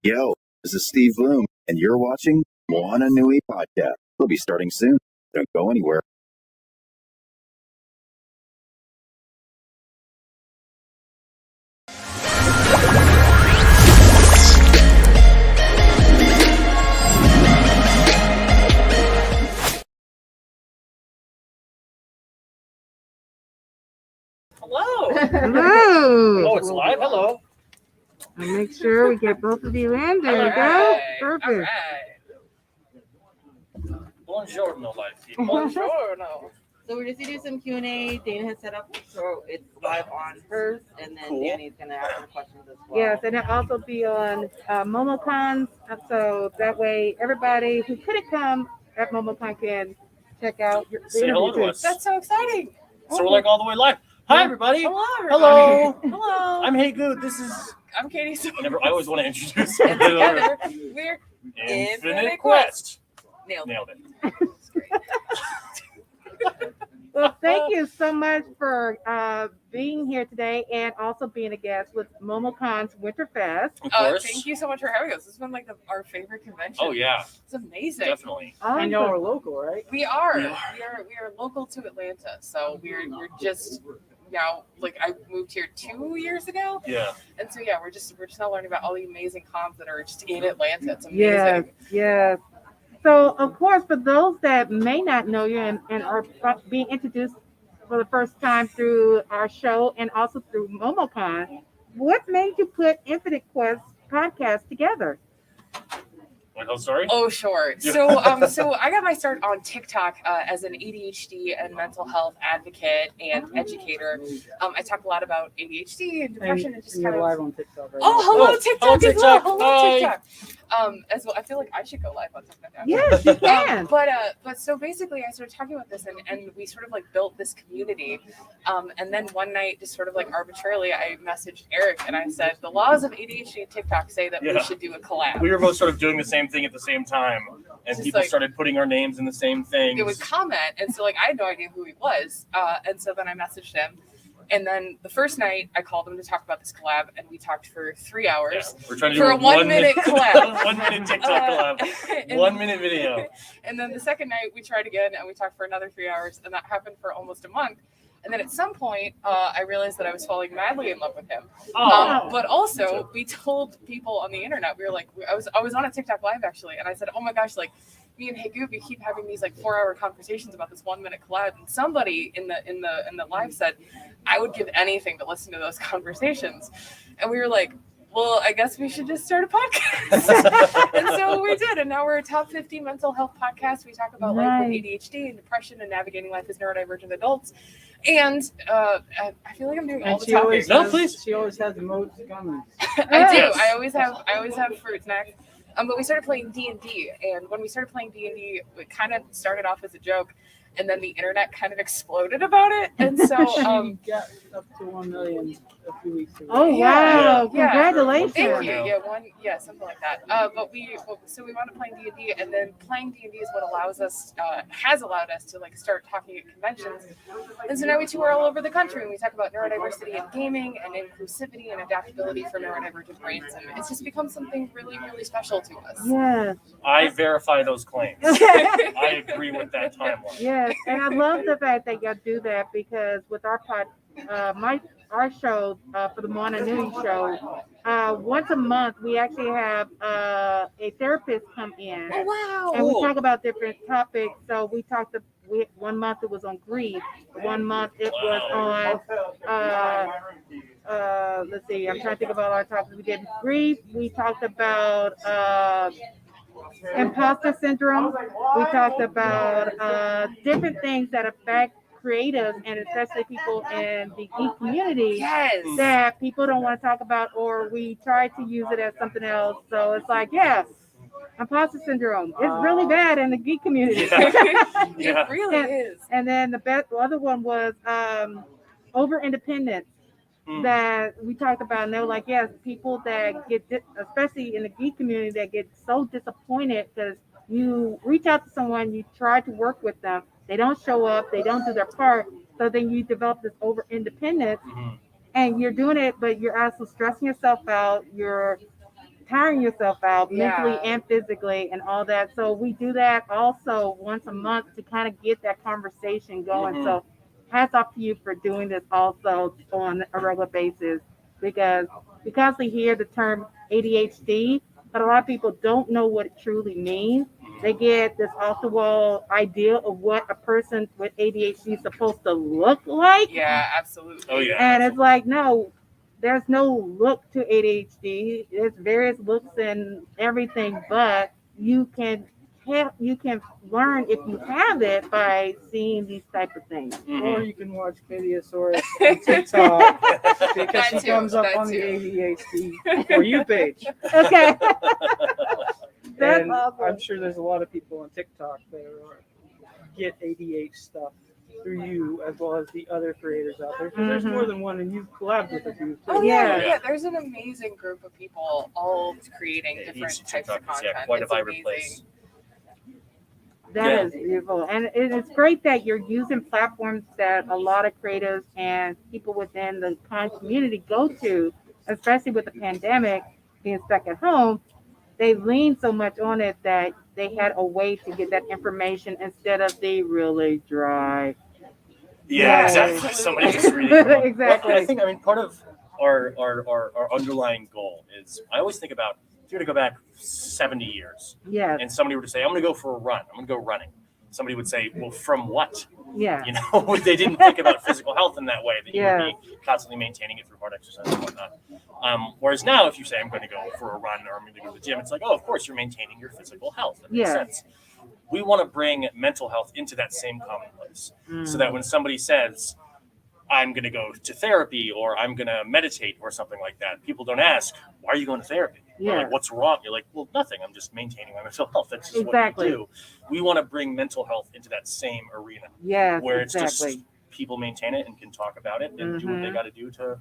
Yo, this is Steve Bloom, and you're watching Moana Nui Podcast. We'll be starting soon. Don't go anywhere. Hello. Hello. Oh, it's live. Hello. I'll make sure we get both of you in. There we go. All Perfect. right. Buongiorno, live people. Buongiorno. So we're just gonna do some Q&A. Dana has set up so it's live on hers, and then Cool. Danny's gonna ask the questions as well. Yes, and it'll also be on MomoCon, so that way everybody who couldn't come at MomoCon can check out your Say hello to us. That's so exciting. So we're like all the way live. Hi, everybody. Hello, Hello. everybody. Hello. I'm Heygude. This is. I'm Catieosaurus. I always want to introduce Together, we're Infinite Quest. nailed it. Nailed it. It's great. Well, thank you so much for being here today and also being a guest with MomoCon's Winterfest. Of course. Thank you so much for having us. This has been like our favorite convention. Oh yeah, It's amazing. definitely. Awesome. And y'all are local, right? We are. We are. We are local to Atlanta, so we're just now. Like I moved here 2 years ago, Yeah. and so yeah, we're just now learning about all the amazing cons that are just in Atlanta. It's amazing. Yes, yes. So, of course, for those that may not know you and are being introduced for the first time through our show and also through MomoCon, what made you put Infinite Quest podcast together? Wait, oh, sorry. Oh, sure. Yeah. So I got my start on TikTok as an ADHD and mental health advocate and educator. I talk a lot about ADHD and depression and just you're kind of. live on TikTok right Oh, hello Oh, TikTok hello, as well. TikTok. Hello Hi. TikTok. As well, I feel like I should go live on TikTok. Now. Yes, you can. But so basically, I started talking about this, and we sort of like built this community. And then one night, just sort of like arbitrarily, I messaged Eric and I said, the laws of ADHD and TikTok say that Yeah. we should do a collab. We were both sort of doing the same thing at the same time, and Just people like- started putting our names in the same things. It would comment, and so like I had no idea who he was, and so then I messaged him. And then the first night, I called him to talk about this collab, and we talked for 3 Yeah, hours we're trying to for do a 1 minute collab. 1 minute TikTok collab. and- 1 minute video. And then the second night, we tried again, and we talked for another 3 hours, and that happened for almost a month. And then at some point, I realized that I was falling madly in love with him. Oh, But also, we told people on the internet, we were like, I was on a TikTok live actually, and I said, oh my gosh, like me and Heygude, we keep having these like 4-hour conversations about this 1 minute collab, and somebody in the live said, I would give anything to listen to those conversations, and we were like, well, I guess we should just start a podcast. And so we did, and now we're a top 50 mental health podcast. We talk about life with Nice. ADHD and depression and navigating life as neurodivergent adults. And I feel like I'm doing all And the she always talking. No, please. She always has the most comments. I do. Yes. I always have fruit snacks. But we started playing D&D, and when we started playing D&D, it kind of started off as a joke, and then the internet kind of exploded about it, and so She got up to 1 million a few weeks ago. Oh, wow. Yeah. Congratulations. thank you. Yeah, something like that. But we wound up playing D&D, and then playing D&D is what has allowed us to like start talking at conventions, and so now we tour all over the country, and we talk about neurodiversity and gaming and inclusivity and adaptability for neurodivergent brains, and it's just become something really, really special to us. Yes, I verify those claims. I agree with that timeline. yes. And I love the fact that y'all do that because with our our show for the Moana Nui show, once a month we actually have a therapist come in. Oh wow! And we Cool. talk about different topics. So we talked. 1 month it was on grief. 1 month it was on. Let's see. I'm trying to think about our topics. We did grief. We talked about imposter syndrome. We talked about different things that affect creatives and especially people in the geek community Yes. that people don't want to talk about, or we try to use it as something else. So it's like, yeah. Imposter syndrome. It's really bad in the geek community. Yeah. It really is. And then the other one was over independence that we talked about. And they were like, yes, people that get, especially in the geek community, that get so disappointed because you reach out to someone, you try to work with them, they don't show up, they don't do their part. So then you develop this over independence and you're doing it, but you're also stressing yourself out. You're tiring yourself out mentally Yeah. and physically and all that. So we do that also once a month to kind of get that conversation going. Mhm. So hats off to you for doing this also on a regular basis, because we constantly hear the term ADHD, but a lot of people don't know what it truly means. They get this off the wall idea of what a person with ADHD is supposed to look like. Yeah, absolutely. Oh yeah. And it's like, no, there's no look to ADHD. There's various looks and everything, but you can learn if you have it by seeing these type of things. Or you can watch Catieosaurus on TikTok because That she too, comes up that on the too. ADHD For You page. Okay. That's And awesome. I'm sure there's a lot of people on TikTok that get ADHD stuff through you as well as the other creators out there. Because there's more than one, and you've collabed with a few. Oh too. yeah, Yeah. yeah. There's an amazing group of people all creating different types of TikTok is, content. yeah, quite a It's vibrant amazing. place. That is beautiful. And it's great that you're using platforms that a lot of creatives and people within the community go to, especially with the pandemic, being stuck at home. They lean so much on it that they had a way to get that information instead of the really dry. Yeah, Yeah. exactly. Somebody just reading. Well, Exactly. I think, part of our underlying goal is, I always think about, if you were to go back 70 years Yes. and somebody were to say, I'm going to go for a run, I'm going to go running. Somebody would say, well, from what? Yeah. You know, they didn't think about physical health in that way, that you Yeah. would be constantly maintaining it through hard exercise and whatnot. Whereas now, if you say, I'm going to go for a run or I'm going to go to the gym, it's like, oh, of course, you're maintaining your physical health. That makes Yeah. sense. We want to bring mental health into that same commonplace, so that when somebody says, I'm going to go to therapy or I'm going to meditate or something like that, people don't ask, why are you going to therapy? Or Yeah. like, what's wrong? You're like, well, nothing. I'm just maintaining my mental health. That's just Exactly. what we do. We want to bring mental health into that same arena, Yes, where it's exactly. just people maintain it and can talk about it and do what they Mhm. got to do to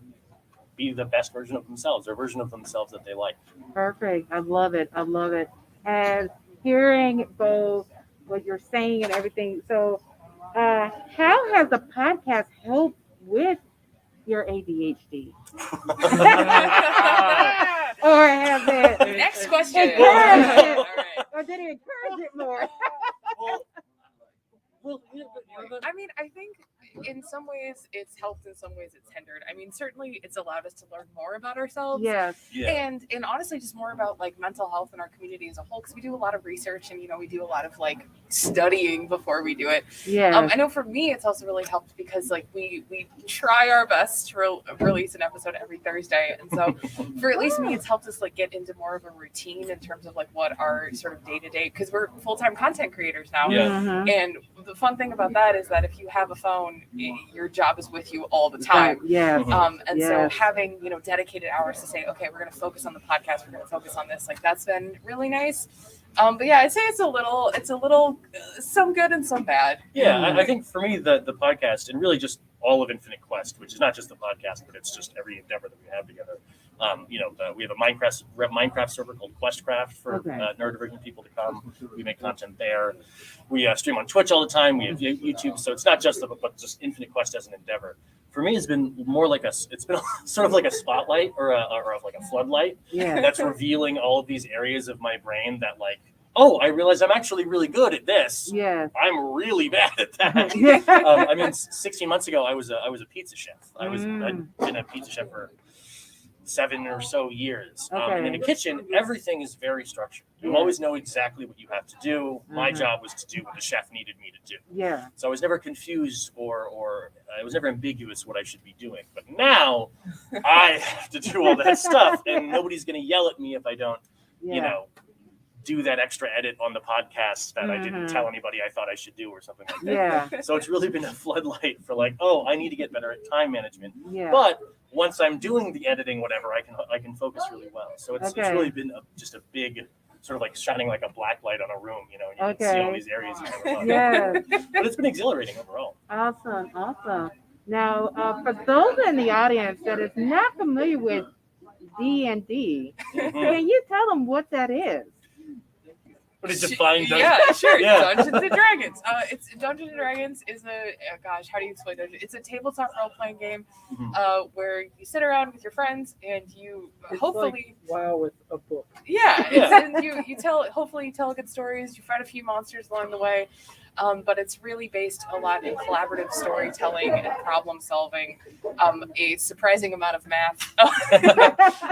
be the best version of themselves, or version of themselves that they like. Perfect. I love it. I love it. And hearing both what you're saying and everything. So, how has the podcast helped with your ADHD? Or has it Next question. encouraged it? All right. Or did it encourage it more? I mean, I think in some ways it's helped, in some ways it's hindered. I mean, certainly it's allowed us to learn more about ourselves. Yes. And honestly, just more about like mental health in our community as a whole, because we do a lot of research and we do a lot of like studying before we do it. Yes. I know for me it's also really helped because like we try our best to release an episode every Thursday, and so for at least me it's helped us like get into more of a routine in terms of like what our sort of day-to-day, because we're full-time content creators now. Yeah. Mhm. And the fun thing about that is that if you have a phone, your job is with you all the time. Yes. And so Yes. having, dedicated hours to say, okay, we're going to focus on the podcast. We're going to focus on this. Like that's been really nice. But yeah, I'd say it's a little, some good and some bad. Yeah, I think for me, the podcast, and really just all of Infinite Quest, which is not just the podcast, but it's just every endeavor that we have together. We have a Minecraft server called Questcraft for neurodivergent people to come. We make content there. We stream on Twitch all the time. We have YouTube, so it's not just but just Infinite Quest as an endeavor. For me, it's been more like it's been sort of like a spotlight or like a floodlight that's revealing all of these areas of my brain that like, oh, I realize I'm actually really good at this. Yes. I'm really bad at that. Yeah. 16 months ago, I was a pizza chef. I'd been a pizza chef for 7 or so years. And in the kitchen, everything is very structured. You always know exactly what you have to do. My job was to do what the chef needed me to do. Yeah. So I was never confused or I was never ambiguous what I should be doing. But now I have to do all that stuff, and nobody's going to yell at me if I don't, do that extra edit on the podcast that I didn't tell anybody I thought I should do or something like that. Yeah. So it's really been a floodlight for like, oh, I need to get better at time management. Yeah. But once I'm doing the editing, whatever, I can focus really well. So it's really been just a big sort of like shining like a black light on a room, and you can see all these areas you never thought Yeah. But it's been exhilarating overall. Awesome. Now, for those in the audience that is not familiar with D&D, can you tell them what that is? What is defined? Yeah, sure. Yeah. Dungeons and Dragons. It's Dungeons and Dragons is gosh, how do you explain Dungeons? It's a tabletop role-playing game where you sit around with your friends and you It's hopefully like WoW with a book. Yeah. and you tell good stories. You fight a few monsters along the way. But it's really based a lot in collaborative storytelling and problem solving, a surprising amount of math.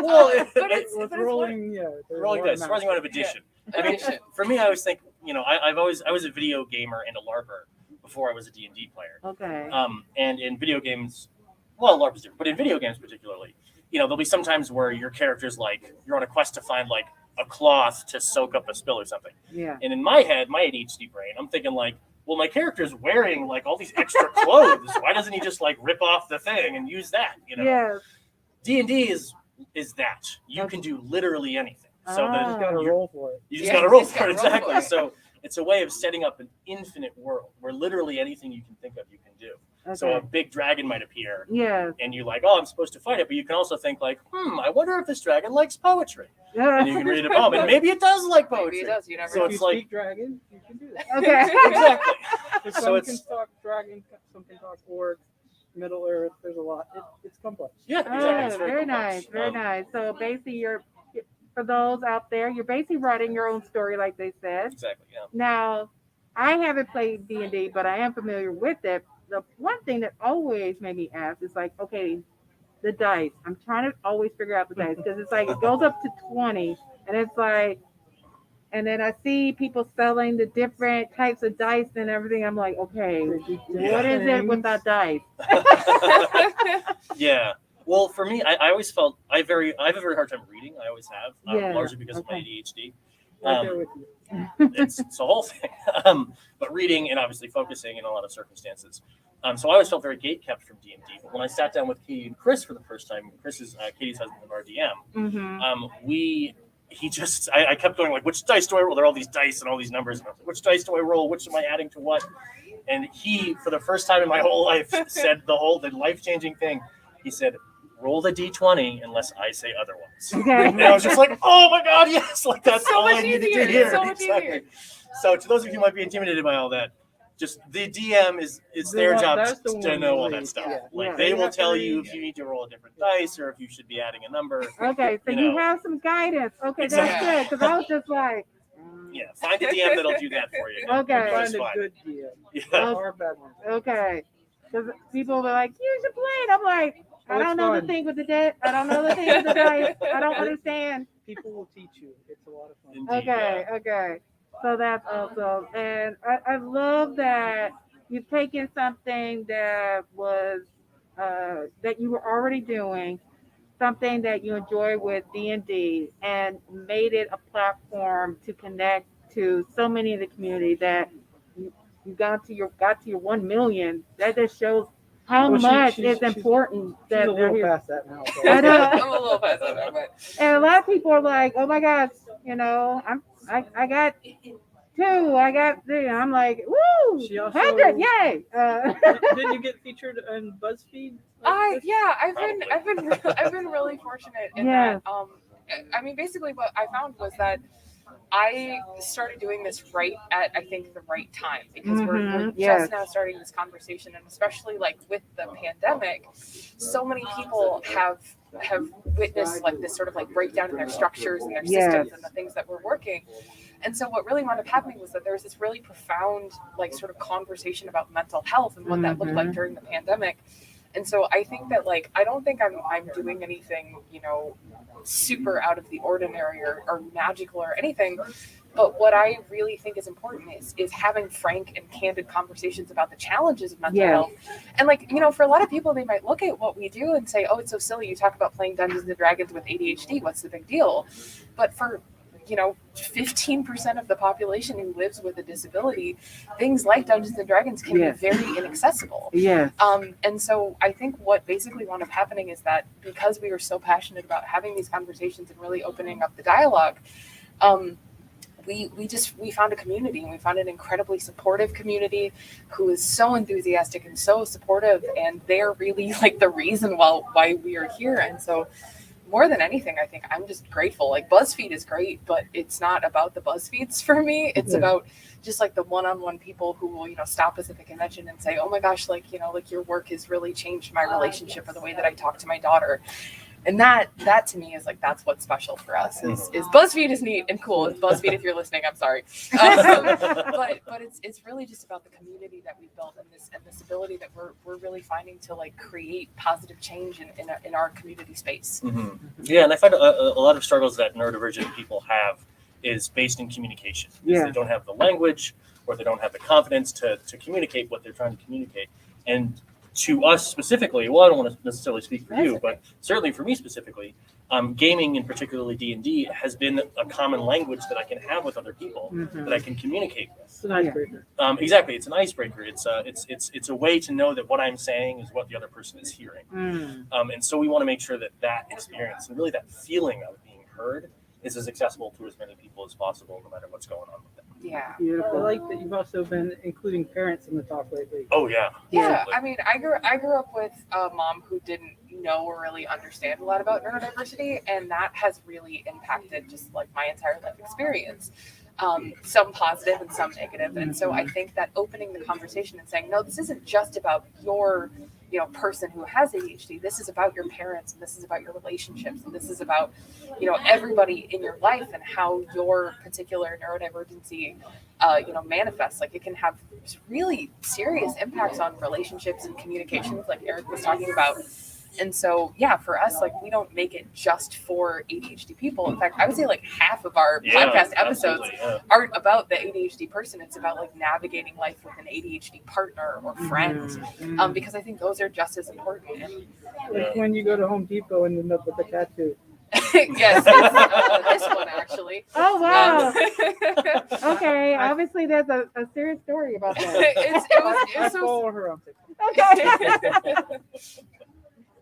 Well, but it's rolling, rolling dice, surprising amount of addition. I mean, for me, I always think, I was a video gamer and a LARPer before I was a D&D player. Okay. And in video games, well, LARP is different, but in video games particularly, there'll be some times where your character's like, you're on a quest to find like a cloth to soak up a spill or something. Yeah. And in my head, my ADHD brain, I'm thinking like, well, my character's wearing like all these extra clothes. Why doesn't he just like rip off the thing and use that? Yes. D&D is that you can do literally anything. So You just gotta roll for it. You just got to roll for it, exactly. So it's a way of setting up an infinite world where literally anything you can think of, you can do. Okay. So a big dragon might appear, Yes. and you're like, oh, I'm supposed to fight it. But you can also think like, I wonder if this dragon likes poetry. And you can read a poem, and maybe it does like poetry. Maybe it does. You never So know. If it's you like, speak dragon, you can do that. Okay. exactly. If So some it's- can talk dragon, some can talk orc, Middle Earth. There's a lot. It's complex. Yeah, exactly. It's Very complex. nice. Very nice. So basically, for those out there, you're basically writing your own story, like they said. Exactly. Yeah. Now, I haven't played D&D, but I am familiar with it. The one thing that always made me ask is like, okay, the dice. I'm trying to always figure out the dice because it's like it goes up to 20, and it's like, and then I see people selling the different types of dice and everything. I'm like, okay, what is it with that dice? Yeah. Well, for me, I always felt I have a very hard time reading. I always have, Yeah, largely because of my okay. ADHD. Right there with you. It's a whole thing. But reading and obviously focusing in a lot of circumstances. So I always felt very gatekept from D&D. But when I sat down with Katie and Chris for the first time, Chris is Katie's husband of our DM. I kept going like, which dice do I roll? There are all these dice and all these numbers. And I was like, which dice do I roll? Which am I adding to what? And he, for the first time in my whole life, said the life-changing thing. He said, roll the D20 unless I say otherwise. Okay. And I was just like, oh my God, yes. Like that's So all much I needed easier. to hear. It's so much easier. So to those of you who might be intimidated by all that, just the DM it's their job That's the to one know all lead, that stuff. yeah. Like Yeah. they You will have to tell read, you if you need to roll a different dice or if you should be adding a number. Okay, so you have some guidance. Okay, Exactly. that's good because I was just like, Yeah, find a DM that'll do that for you. Okay. It's Find a fine. good DM. Yeah. Or a bad one. okay, because people were like, you should play it. I'm like, I Oh, don't it's know the fun. thing with the debt. I don't know the thing with the dice. I don't understand. People will teach you. It's a lot of fun. Indeed, Okay. So that's awesome. And I love that you've taken something that was that you were already doing, something that you enjoy with D&D, and made it a platform to connect to so many in the community that you got to your 1 million. That just shows how Well, much she's is important She's that a they're little here. past that now. so- I know. I'm a little past that, but And a lot of people are like, "Oh my gosh, I got 2, I got 3." I'm like, "Woo, She also- 100, yay!" Didn't you get featured on BuzzFeed? I've been really fortunate in Yeah. that. I mean, basically, what I found was that I started doing this right at, I think, the right time because we're yes. just now starting this conversation, and especially like with the pandemic, so many people have witnessed like this sort of like breakdown in their structures and their systems Yes. and the things that were working. And so what really wound up happening was that there was this really profound like sort of conversation about mental health and what that looked like during the pandemic. And so I think that like I don't think I'm doing anything, super out of the ordinary or magical or anything. But what I really think is important is having frank and candid conversations about the challenges of mental health. And like, for a lot of people, they might look at what we do and say, oh, it's so silly. You talk about playing Dungeons and Dragons with ADHD. What's the big deal? But for 15% of the population who lives with a disability, things like Dungeons and Dragons can be very inaccessible. Yes. And so I think what basically wound up happening is that because we were so passionate about having these conversations and really opening up the dialogue, we found a community, and we found an incredibly supportive community who is so enthusiastic and so supportive, and they're really like the reason why we are here. And so more than anything, I think I'm just grateful. Like BuzzFeed is great, but it's not about the BuzzFeeds for me. It's about just like the one-on-one people who will, stop us at the convention and say, oh my gosh, like your work has really changed my relationship or the way that I talk to my daughter. And that to me is like, that's what's special for us is BuzzFeed is neat and cool. It's BuzzFeed, if you're listening, I'm sorry. But it's really just about the community that we've built and this ability that we're really finding to like create positive change in our community space. Mm-hmm. Yeah. And I find a lot of struggles that neurodivergent people have is based in communication. Yeah. They don't have the language or they don't have the confidence to communicate what they're trying to communicate. And to us specifically, well, I don't want to necessarily speak for you, but certainly for me specifically, gaming and particularly D&D has been a common language that I can have with other people that I can communicate with. It's an icebreaker. Exactly, it's an icebreaker. It's a way to know that what I'm saying is what the other person is hearing. And so we want to make sure that experience and really that feeling of being heard is as accessible to as many people as possible, no matter what's going on with them. Yeah. Beautiful. I like that you've also been including parents in the talk lately. Oh yeah. Yeah. I mean, I grew up with a mom who didn't know or really understand a lot about neurodiversity, and that has really impacted just like my entire life experience. Some positive and some negative. And so I think that opening the conversation and saying, no, this isn't just about your person who has ADHD. This is about your parents, and this is about your relationships, and this is about, everybody in your life and how your particular neurodivergency, manifests. Like it can have really serious impacts on relationships and communications, like Eric was talking about. And so, yeah, for us, like we don't make it just for ADHD people. In fact, I would say like half of our podcast episodes aren't about the ADHD person. It's about like navigating life with an ADHD partner or friend, because I think those are just as important. Like when you go to Home Depot and end up with a tattoo. Yes, it's, this one actually. Oh wow. Okay, obviously there's a serious story about that. I follow her on TikTok. Okay.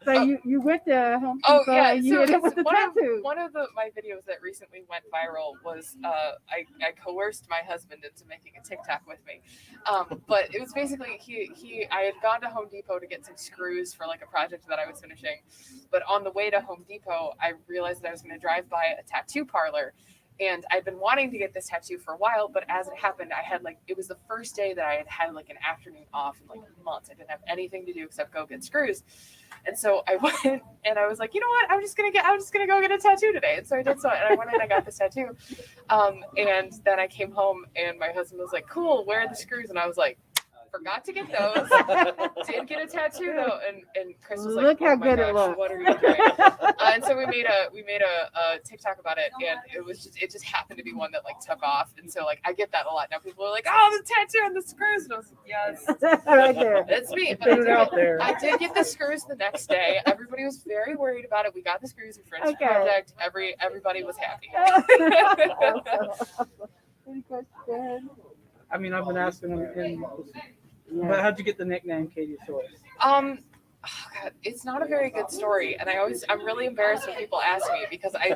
So you went to Home Depot and you hit it with the tattoo. One of my videos that recently went viral was I coerced my husband into making a TikTok with me. But it was basically I had gone to Home Depot to get some screws for like a project that I was finishing. But on the way to Home Depot, I realized that I was going to drive by a tattoo parlor. And I'd been wanting to get this tattoo for a while, but as it happened, it was the first day that I had like an afternoon off in like months. I didn't have anything to do except go get screws. And so I went and I was like, you know what? I'm just going to go get a tattoo today. And so I did so. And I went and I got this tattoo. And then I came home and my husband was like, cool, where are the screws? And I was like, forgot to get those. Did get a tattoo though, and Chris was like, "Look how good gosh, it looks." What are you doing? And so we made a TikTok about it, and it just happened to be one that like took off, and so like I get that a lot now. People are like, "Oh, the tattoo and the screws," and I was like, "Yes, right there. It's me." But I did get the screws the next day. Everybody was very worried about it. We got the screws in Friendship Project. Everybody was happy. I mean, I've been asking them, but how'd you get the nickname Catieosaurus? Oh God, it's not a very good story, and I'm really embarrassed when people ask me because I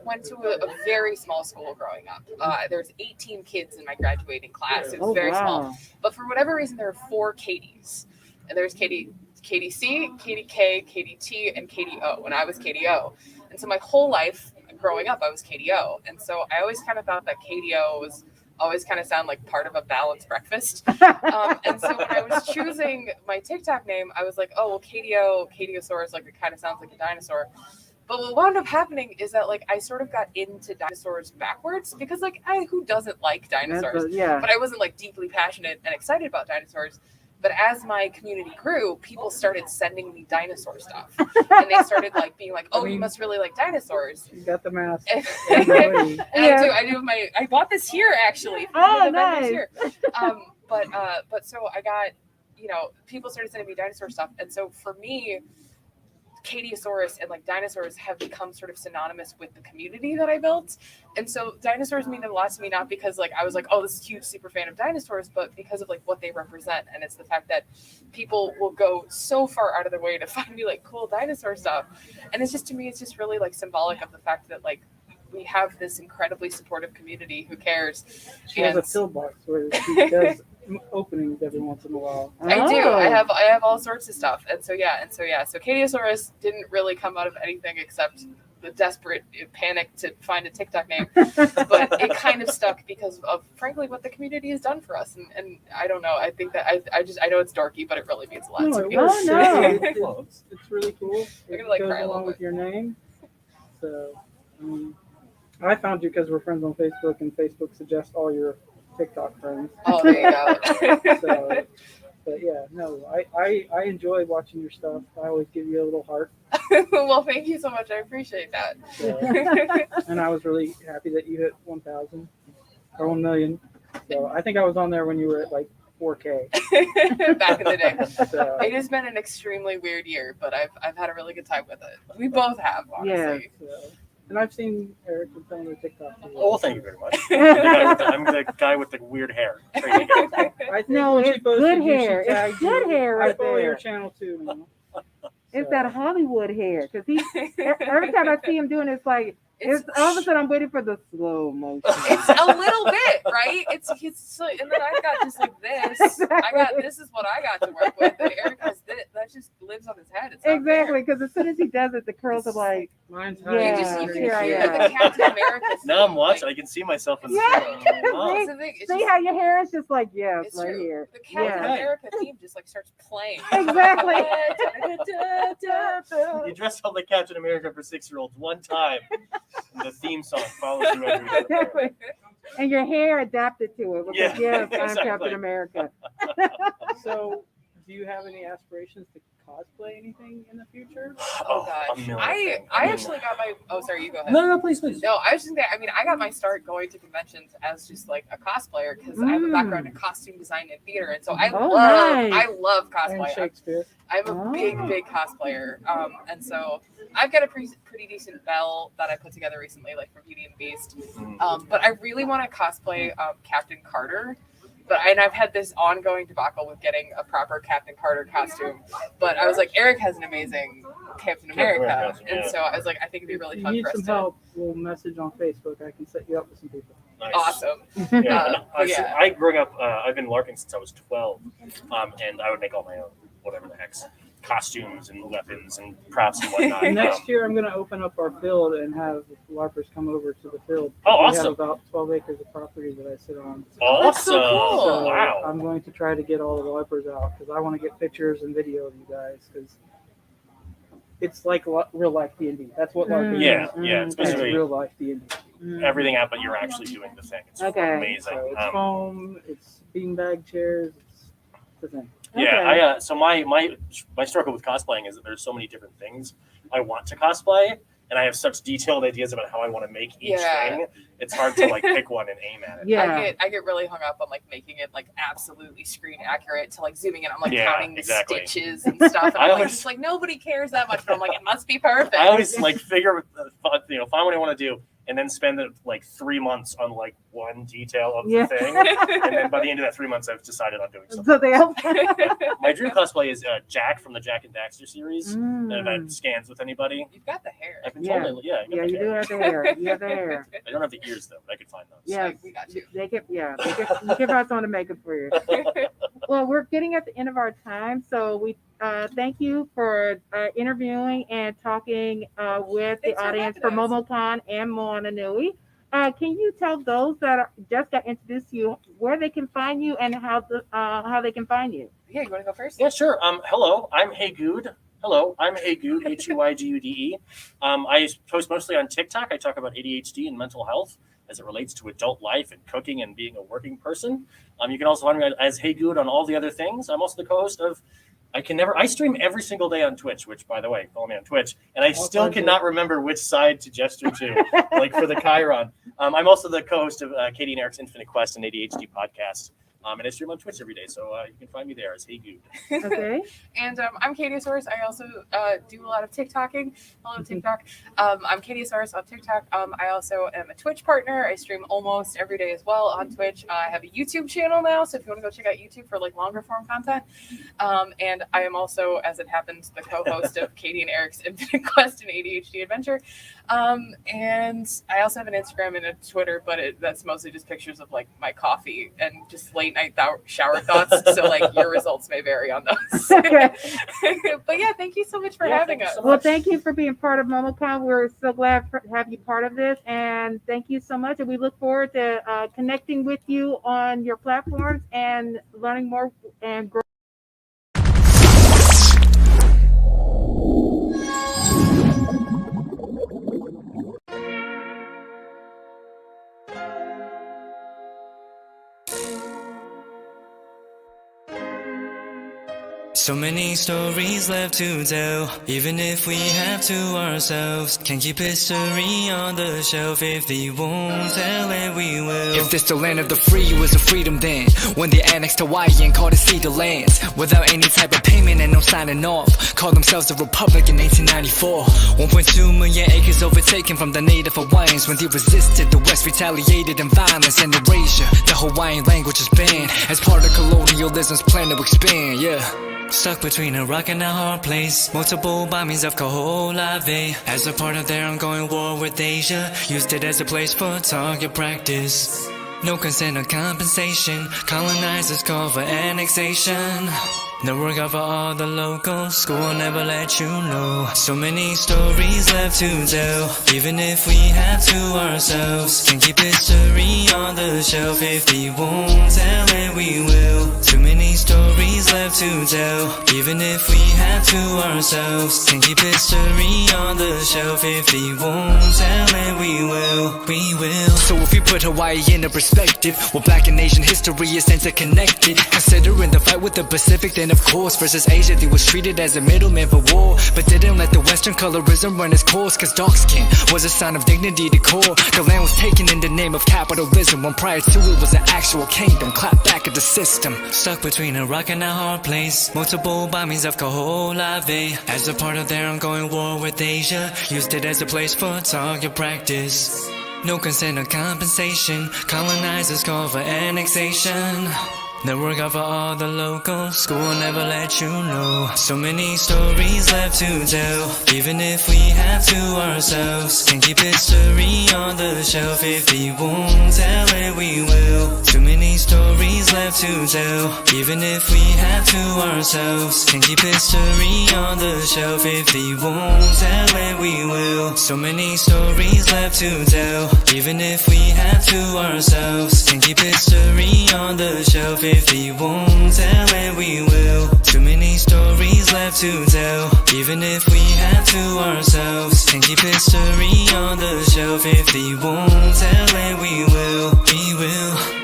went to a very small school growing up. There's 18 kids in my graduating class. It was very small, but for whatever reason, there are 4 Katies, and there's Katie C, Katie K, Katie T, and Katie O, and I was Katie O. And so my whole life growing up, I was Katie O, and so I always kind of thought that Katie O was always kind of sound like part of a balanced breakfast. And so when I was choosing my TikTok name, I was like, oh, well, Catieosaurus, like it kind of sounds like a dinosaur. But what wound up happening is that like I sort of got into dinosaurs backwards because like who doesn't like dinosaurs? But I wasn't like deeply passionate and excited about dinosaurs. But as my community grew, people started sending me dinosaur stuff. And they started like being like, oh, you must really like dinosaurs. You got the mask. I do. I bought this here actually. Oh, nice. Here. But so I got, people started sending me dinosaur stuff. And so for me, Catieosaurus and like dinosaurs have become sort of synonymous with the community that I built. And so dinosaurs mean a lot to me, not because like I was like, oh, this is a huge super fan of dinosaurs, but because of like what they represent. And it's the fact that people will go so far out of their way to find me like cool dinosaur stuff. And it's just, to me, it's just really like symbolic of the fact that like we have this incredibly supportive community who cares. She has a pillbox where she does openings every once in a while. I do. Oh. I have all sorts of stuff. And so Catieosaurus didn't really come out of anything except the desperate panic to find a TikTok name. But it kind of stuck because of, frankly, what the community has done for us. And I don't know. I think that I know it's dorky, but it really means a lot No, to it me. works. no. It's really cool. We're It gonna, like, goes cry a little along with bit. your name. So, I found you because we're friends on Facebook, and Facebook suggests all your TikTok friends. Oh, there you go. So, but yeah, no, I enjoy watching your stuff. I always give you a little heart. Well, thank you so much. I appreciate that. So, and I was really happy that you hit 1,000 or 1 million. So I think I was on there when you were at like 4K. Back in the day. So, It has been an extremely weird year, but I've had a really good time with it. We both have, honestly. so, and I've seen Eric and some of the TikTok. Oh, well, thank you very much. I'm the guy with the weird hair. Crazy guy. I think No, when she it's posted good you, she hair. It's tagged good you. hair I right follow your there. channel too, man. It's So, that Hollywood hair. Because every time I see him doing it, it's like, it's all of a sudden I'm waiting for the slow motion. It's a little bit, right? It's so, and then I've got just like this. This is what I got to work with. And Eric has this. That just lives on his head. It's not Exactly, because as soon as he does it, the curls are like, mine's Yeah, fair. You just here I hear am. the Captain America. Now I'm theme, watching. like, I can see myself in the Yeah. screen. Oh, that's the thing, it's see just- how your hair is just like, yes, it's right true. here. The Captain Yeah. America theme just like starts playing. Exactly. You dress up like Captain America for 6-year-olds one time, and the theme song follows you everywhere. Exactly. And your hair adapted to it. Because, Yeah, yes, I'm exactly. Captain America. So, do you have any aspirations to cosplay anything in the future? Oh a gosh, million I things. actually got my. Oh, sorry, you go ahead. No, please. No, I was just saying. I mean, I got my start going to conventions as just like a cosplayer because I have a background in costume design and theater, and so I love And cosplay. Shakespeare. I'm a big cosplayer, and so I've got a pretty decent bell that I put together recently, like from Beauty and the Beast. But I really want to cosplay Captain Carter. And I've had this ongoing debacle with getting a proper Captain Carter costume. But I was like, Eric has an amazing Captain America, and so I was like, I think it'd be really If you fun need for us some to. help, we'll message on Facebook. I can set you up with some people. Nice. Awesome. Yeah, Yeah. I grew up. I've been LARPing since I was 12, and I would make all my own, whatever the heck's, costumes and weapons and props and whatnot. Next year, I'm going to open up our field and have LARPers come over to the field. Oh, We awesome. have about 12 acres of property that I sit on. Awesome! That's so cool. So Wow. I'm going to try to get all the LARPers out because I want to get pictures and video of you guys because it's like real life D&D. That's what LARPing Yeah, is. yeah. It's It's basically real life D&D. everything out, but you're actually doing the thing. It's Okay. amazing. So it's foam, it's beanbag chairs, it's the thing. Yeah, so my struggle with cosplaying is that there's so many different things I want to cosplay, and I have such detailed ideas about how I want to make each thing. It's hard to like pick one and aim at it. Yeah. I get really hung up on like making it like absolutely screen accurate to like zooming in. I'm like Yeah, counting the exactly. stitches and stuff. And I I'm like, always- it's like nobody cares that much, but I'm like, it must be perfect. I always like figure, find what I want to do, and then spend like 3 months on like one detail of Yeah. the thing, and then by the end of that 3 months, I've decided on doing something. Something else. My dream cosplay is Jack from the Jack and Daxter series. And if that scans with anybody, You've got the hair. I've been Yeah. told, I got Yeah, the you do hair. have the hair. You have the hair. I don't have the ears though, but I could find those. Yeah, Like, we got you. they can. Yeah, they can. You can find someone to make it for you. Well, we're getting at the end of our time, so we thank you for interviewing and talking with Thanks the for audience having for us. MomoCon and Moana Nui. Can you tell those that just got introduced to you where they can find you and how they can find you? Yeah, you want to go first? Yeah, sure. Hello, I'm Heygude. Hello, I'm Heygude, Heygude. I post mostly on TikTok. I talk about ADHD and mental health as it relates to adult life and cooking and being a working person. You can also find me as Heygude on all the other things. I'm also the co-host of I stream every single day on Twitch, which, by the way, follow me on Twitch. And I still cannot remember which side to gesture to, like for the Chiron. I'm also the co-host of Katie and Eric's Infinite Quest and ADHD podcast. And I stream on Twitch every day, so you can find me there as Heygude. Okay. And I'm Catieosaurus. I also do a lot of TikToking. Hello, TikTok. I'm Catieosaurus on TikTok. I also am a Twitch partner. I stream almost every day as well on Twitch. I have a YouTube channel now, so if you want to go check out YouTube for like longer form content. And I am also, as it happens, the co-host of Katie and Eric's Infinite Quest and ADHD Adventure. And I also have an Instagram and a Twitter, but that's mostly just pictures of like my coffee and just late night shower thoughts. So like your results may vary on those. Okay. But yeah, thank you so much for having us. Well, thank you for being part of MomoCon. We're so glad to have you part of this, and thank you so much. And we look forward to connecting with you on your platforms and learning more and growing. So many stories left to tell, even if we have to ourselves. Can't keep history on the shelf. If they won't tell it, we will. If this the land of the free, it was a freedom then. When they annexed Hawaii and called it Cedar Lands, without any type of payment and no signing off. Called themselves a republic in 1894. 1.2 million acres overtaken from the native Hawaiians. When they resisted, the West retaliated in violence and erasure. The Hawaiian language is banned as part of colonialism's plan to expand, yeah. Stuck between a rock and a hard place. Multiple bombings of Kaho'olawe as a part of their ongoing war with Asia. Used it as a place for target practice. No consent or compensation. Colonizers call for annexation. The work of all the locals. School will never let you know. So many stories left to tell, even if we have to ourselves. Can't keep history on the shelf. If they won't tell it, we will. Too many stories left to tell, even if we have to ourselves. Can't keep history on the shelf. If they won't tell it, we will. We will. So if you put Hawaii into perspective, well, Black and Asian history is interconnected. Considering the fight with the Pacific, then of course versus Asia, they was treated as a middleman for war, but didn't let the Western colorism run its course. Cause dark skin was a sign of dignity to core. The land was taken in the name of capitalism, when prior to it was an actual kingdom. Clap back at the system. Stuck between a rock and a hard place. Multiple bombings of Kaho'olawe as a part of their ongoing war with Asia. Used it as a place for target practice. No consent or compensation. Colonizers call for annexation. The work of all the locals. School will never let you know. So many stories left to tell, even if we have to ourselves. Can't keep history on the shelf. If they won't tell it, we will. Too many stories left to tell, even if we have to ourselves. Can't keep history on the shelf. If they won't tell it, we will. So many stories left to tell, even if we have to ourselves. Can't keep history on the shelf. If they won't tell it, we will. Too many stories left to tell, even if we have to ourselves. Can't keep history on the shelf. If they won't tell it, we will. We will.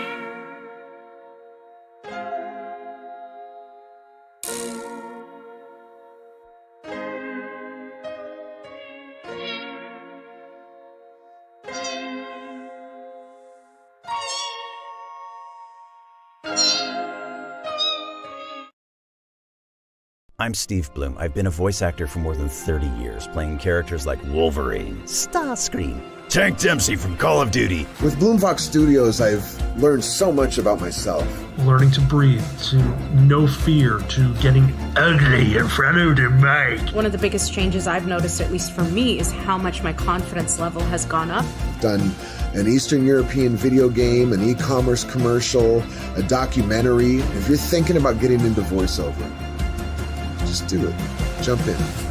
I'm Steve Bloom. I've been a voice actor for more than 30 years, playing characters like Wolverine, Starscream, Tank Dempsey from Call of Duty. With Bloomfox Studios, I've learned so much about myself. Learning to breathe, to no fear, to getting ugly in front of the mic. One of the biggest changes I've noticed, at least for me, is how much my confidence level has gone up. Done an Eastern European video game, an e-commerce commercial, a documentary. If you're thinking about getting into voiceover, just do it. Jump in.